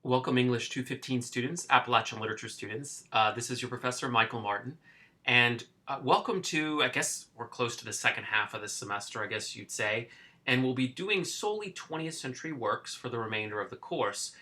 Welcome English 215 students, Appalachian literature students. This is your professor, Michael Martin. And welcome to, I guess we're close to the second half of this semester, I guess you'd say. And we'll be doing solely 20th century works for the remainder of the course,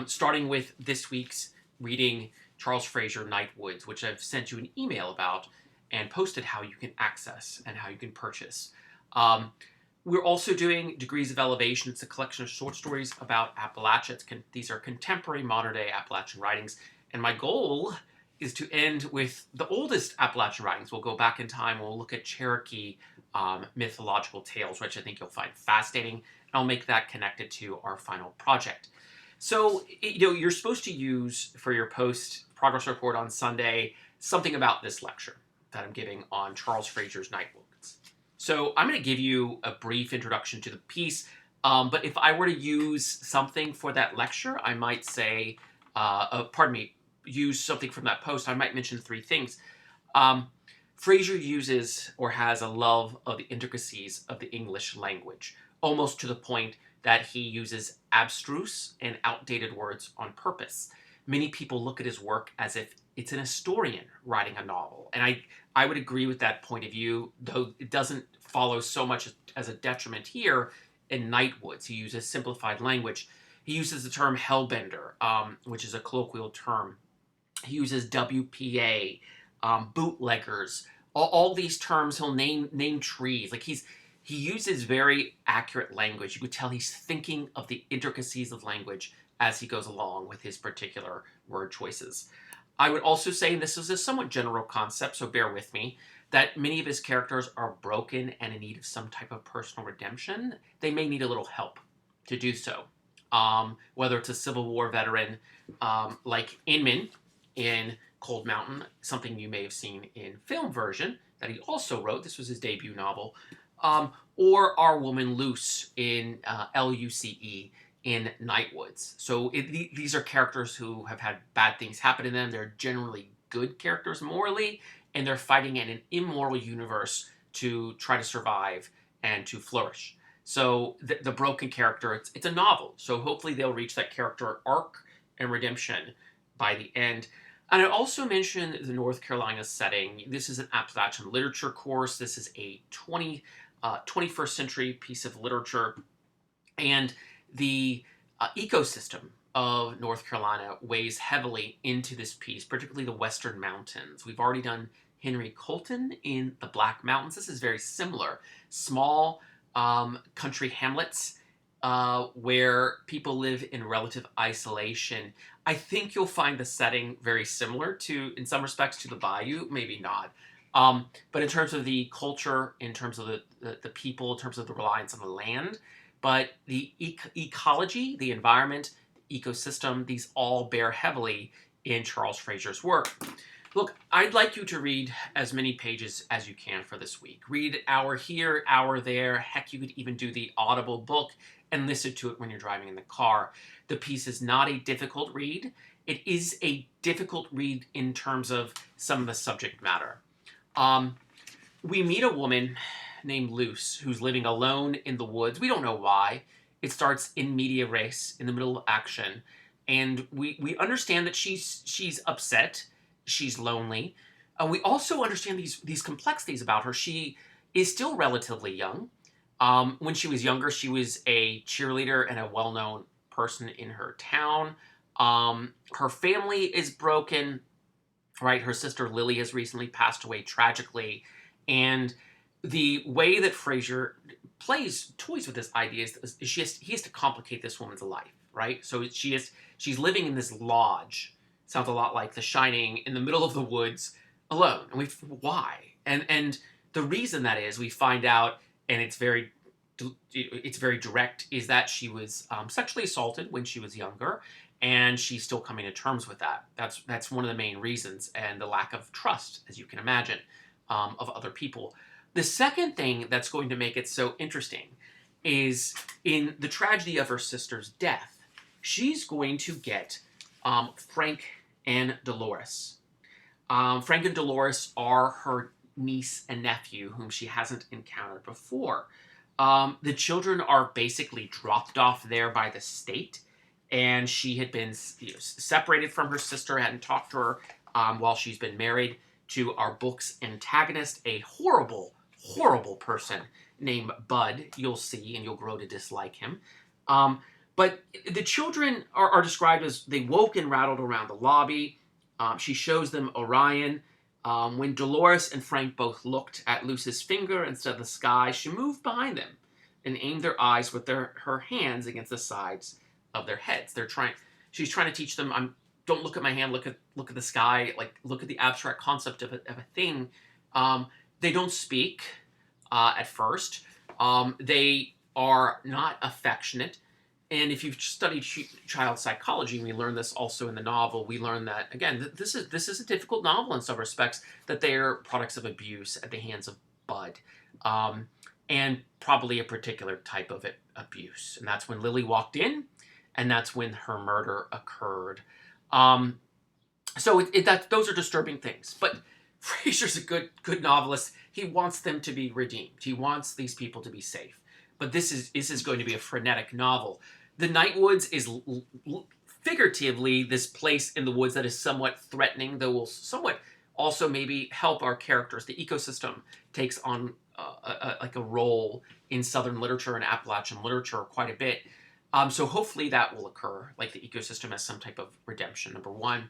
starting with this week's reading Charles Frazier, Nightwoods, which I've sent you an email about and posted how you can access and how you can purchase. We're also doing Degrees of Elevation. It's a collection of short stories about Appalachia. These are contemporary modern-day Appalachian writings. And my goal is to end with the oldest Appalachian writings. We'll go back in time. We'll look at Cherokee mythological tales, which I think you'll find fascinating. And I'll make that connected to our final project. So, you're supposed to use for your post-progress report on Sunday something about this lecture that I'm giving on Charles Frazier's Nightwoods. So I'm going to give you a brief introduction to the piece, but if I were to use something for that lecture, I might say, use something from that post, I might mention three things. Frazier uses or has a love of the intricacies of the English language, almost to the point that he uses abstruse and outdated words on purpose. Many people look at his work as if it's an historian writing a novel. And I would agree with that point of view, though it doesn't follow so much as a detriment here in Nightwoods. He uses simplified language. He uses the term hellbender, which is a colloquial term. He uses WPA, bootleggers, all these terms. He'll name trees. Like he uses very accurate language. You could tell he's thinking of the intricacies of language as he goes along with his particular word choices. I would also say, and this is a somewhat general concept, so bear with me, that many of his characters are broken and in need of some type of personal redemption. They may need a little help to do so. Whether it's a Civil War veteran like Inman in Cold Mountain, something you may have seen in film version that he also wrote. This was his debut novel. Or Our Woman Luce in Luce in Nightwoods. So these are characters who have had bad things happen to them. They're generally good characters morally, and they're fighting in an immoral universe to try to survive and to flourish. So the broken character, it's a novel. So hopefully they'll reach that character arc and redemption by the end. And I also mentioned the North Carolina setting. This is an Appalachian literature course. This is a 21st century piece of literature. And the ecosystem of North Carolina weighs heavily into this piece, particularly the Western Mountains. We've already done Henry Colton in the Black Mountains. This is very similar. Small country hamlets where people live in relative isolation. I think you'll find the setting very similar to, in some respects, to the Bayou, maybe not. But in terms of the culture, in terms of the people, in terms of the reliance on the land, but the ecology, the environment, the ecosystem, these all bear heavily in Charles Frazier's work. Look, I'd like you to read as many pages as you can for this week. Read hour here, hour there. Heck, you could even do the Audible book and listen to it when you're driving in the car. The piece is not a difficult read. It is a difficult read in terms of some of the subject matter. We meet a woman named Luce, who's living alone in the woods. We don't know why. It starts in media res, in the middle of action, and we understand that she's upset, she's lonely. We also understand these complexities about her. She is still relatively young. When she was younger, she was a cheerleader and a well-known person in her town. Her family is broken, right? Her sister Lily has recently passed away tragically, and the way that Frazier toys with this idea is he has to complicate this woman's life, right? So she's living in this lodge. Sounds a lot like The Shining, in the middle of the woods, alone. And why? And the reason that is, we find out, and it's very direct, is that she was sexually assaulted when she was younger, and she's still coming to terms with that. That's one of the main reasons, and the lack of trust, as you can imagine, of other people. The second thing that's going to make it so interesting is in the tragedy of her sister's death, she's going to get Frank and Dolores. Frank and Dolores are her niece and nephew, whom she hasn't encountered before. The children are basically dropped off there by the state, and she had been separated from her sister, hadn't talked to her while she's been married to our book's antagonist, a horrible, horrible person named Bud. You'll see, and you'll grow to dislike him. But the children are described as they woke and rattled around the lobby. She shows them Orion. When Dolores and Frank both looked at Luce's finger instead of the sky, she moved behind them and aimed their eyes with her hands against the sides of their heads. She's trying to teach them, don't look at my hand, look at the sky, like look at the abstract concept of a thing. They don't speak at first. They are not affectionate. And if you've studied child psychology, and we learn this also in the novel, we learn that, again, this is a difficult novel in some respects, that they are products of abuse at the hands of Bud. And probably a particular type of abuse. And that's when Lily walked in, and that's when her murder occurred. So those are disturbing things. But Frazier's a good novelist. He wants them to be redeemed. He wants these people to be safe. But this is going to be a frenetic novel. The Nightwoods is figuratively this place in the woods that is somewhat threatening, though will somewhat also maybe help our characters. The ecosystem takes on like a role in Southern literature and Appalachian literature quite a bit. So hopefully that will occur, like the ecosystem has some type of redemption, number one.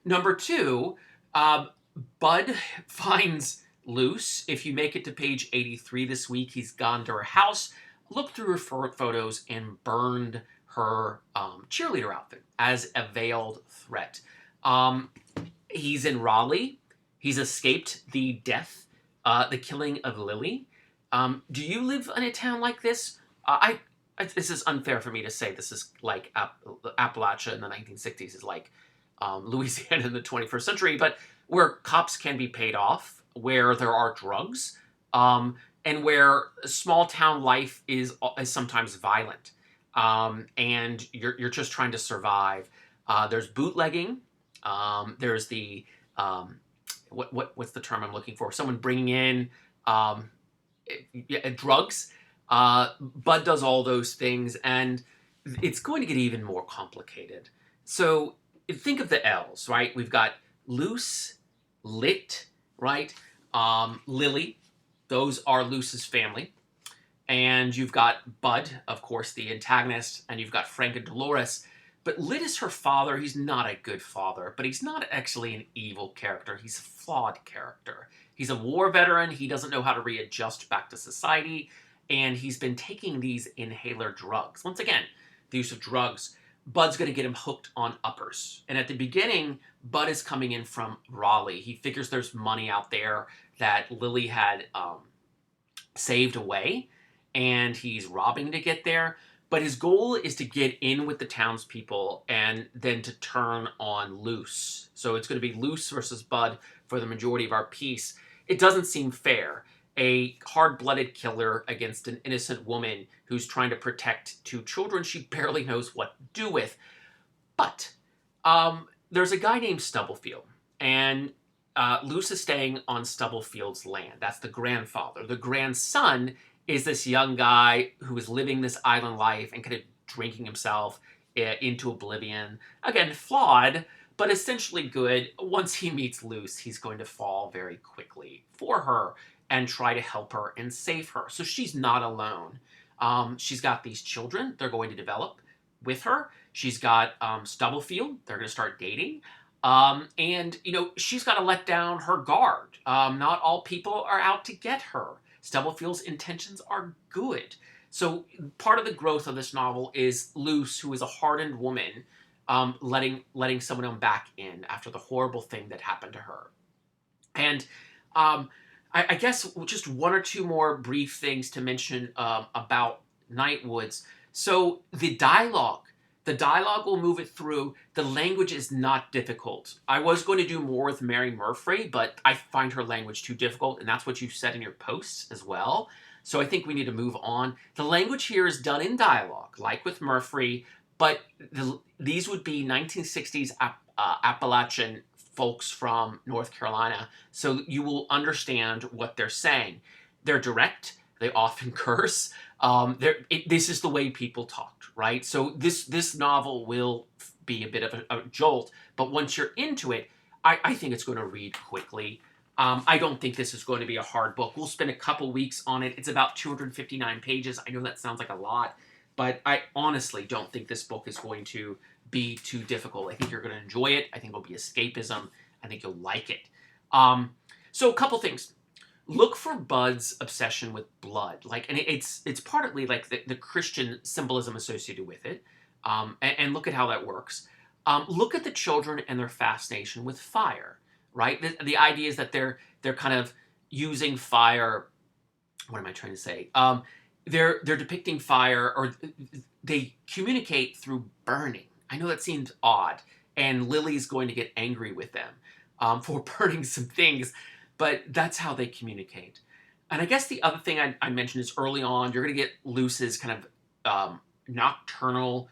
Number two, Bud finds Luce. If you make it to page 83 this week, he's gone to her house, looked through her photos, and burned her cheerleader outfit as a veiled threat. He's in Raleigh. He's escaped the death, the killing of Lily. Do you live in a town like this? This is unfair for me to say. This is like Appalachia in the 1960s is like Louisiana in the 21st century, but where cops can be paid off, where there are drugs, and where small town life is sometimes violent, and you're just trying to survive. There's bootlegging. There's the what's the term I'm looking for? Someone bringing in drugs. Bud does all those things, and it's going to get even more complicated. So think of the L's, right? We've got Luce, Lit, right? Lily, those are Luce's family. And you've got Bud, of course, the antagonist, and you've got Frank and Dolores. But Lit is her father. He's not a good father, but he's not actually an evil character. He's a flawed character. He's a war veteran. He doesn't know how to readjust back to society. And he's been taking these inhaler drugs. Once again, the use of drugs. Bud's going to get him hooked on uppers. And at the beginning, Bud is coming in from Raleigh. He figures there's money out there that Lily had saved away, and he's robbing to get there. But his goal is to get in with the townspeople and then to turn on Luce. So it's going to be Luce versus Bud for the majority of our piece. It doesn't seem fair. A hard-blooded killer against an innocent woman who's trying to protect two children she barely knows what to do with. But there's a guy named Stubblefield, and Luce is staying on Stubblefield's land. That's the grandfather. The grandson is this young guy who is living this island life and kind of drinking himself into oblivion. Again, flawed, but essentially good. Once he meets Luce, he's going to fall very quickly for her and try to help her and save her. So she's not alone. She's got these children they're going to develop with her. She's got Stubblefield. They're going to start dating. And, she's got to let down her guard. Not all people are out to get her. Stubblefield's intentions are good. So part of the growth of this novel is Luce, who is a hardened woman, letting someone back in after the horrible thing that happened to her. And I guess just one or two more brief things to mention about Nightwoods. So the dialogue will move it through. The language is not difficult. I was going to do more with Mary Murphy, but I find her language too difficult, and that's what you said in your posts as well. So I think we need to move on. The language here is done in dialogue, like with Murphy, but these would be 1960s Appalachian folks from North Carolina, so you will understand what they're saying. They're direct, They often curse. This is the way people talked, right? So this novel will be a bit of a jolt, but once you're into it, I think it's going to read quickly. I don't think this is going to be a hard book. We'll spend a couple weeks on it. It's about 259 pages. I know that sounds like a lot, but I honestly don't think this book is going to be too difficult. I think you're going to enjoy it. I think it'll be escapism. I think you'll like it. So a couple things. Look for Bud's obsession with blood, and it's partly like the Christian symbolism associated with it, and look at how that works. Look at the children and their fascination with fire, right? The idea is that they're kind of using fire. What am I trying to say? They're depicting fire, or they communicate through burning. I know that seems odd, and Lily's going to get angry with them for burning some things, but that's how they communicate. And I guess the other thing I mentioned is early on, you're going to get Luce's kind of nocturnal,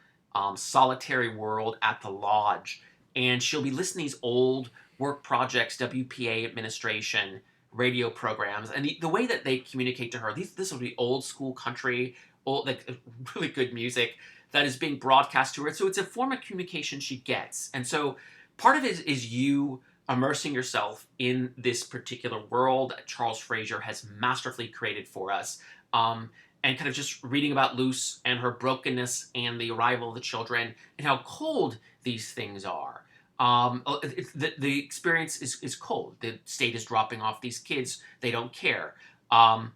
solitary world at the lodge. And she'll be listening to these old work projects, WPA administration, radio programs. And the way that they communicate to her, this will be old school country, like really good music that is being broadcast to her. So it's a form of communication she gets. And so part of it is you immersing yourself in this particular world that Charles Frazier has masterfully created for us, and kind of just reading about Luce and her brokenness and the arrival of the children and how cold these things are. The experience is cold. The state is dropping off these kids. They don't care. The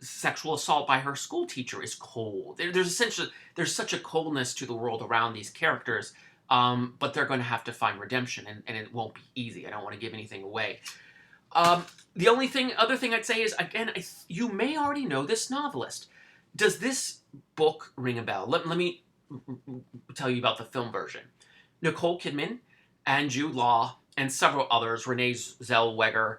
sexual assault by her school teacher is cold. There's such a coldness to the world around these characters. But they're going to have to find redemption, and it won't be easy. I don't want to give anything away. The other thing I'd say is, again, you may already know this novelist. Does this book ring a bell? Let me tell you about the film version. Nicole Kidman and Jude Law and several others, Renee Zellweger,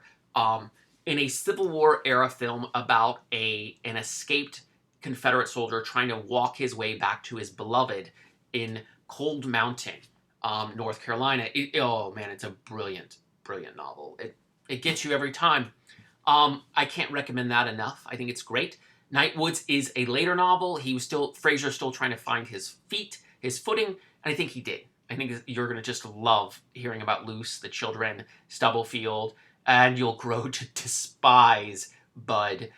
in a Civil War era film about an escaped Confederate soldier trying to walk his way back to his beloved in Cold Mountain, North Carolina. Oh man, it's a brilliant, brilliant novel. It gets you every time. I can't recommend that enough. I think it's great. Nightwoods is a later novel. Frazier still trying to find his footing, and I think he did. I think you're going to just love hearing about Luce, the children, Stubblefield, and you'll grow to despise Bud,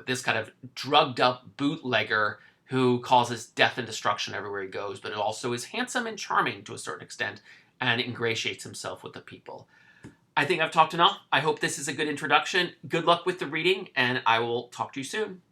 this kind of drugged up bootlegger who causes death and destruction everywhere he goes, but also is handsome and charming to a certain extent and ingratiates himself with the people. I think I've talked enough. I hope this is a good introduction. Good luck with the reading, and I will talk to you soon.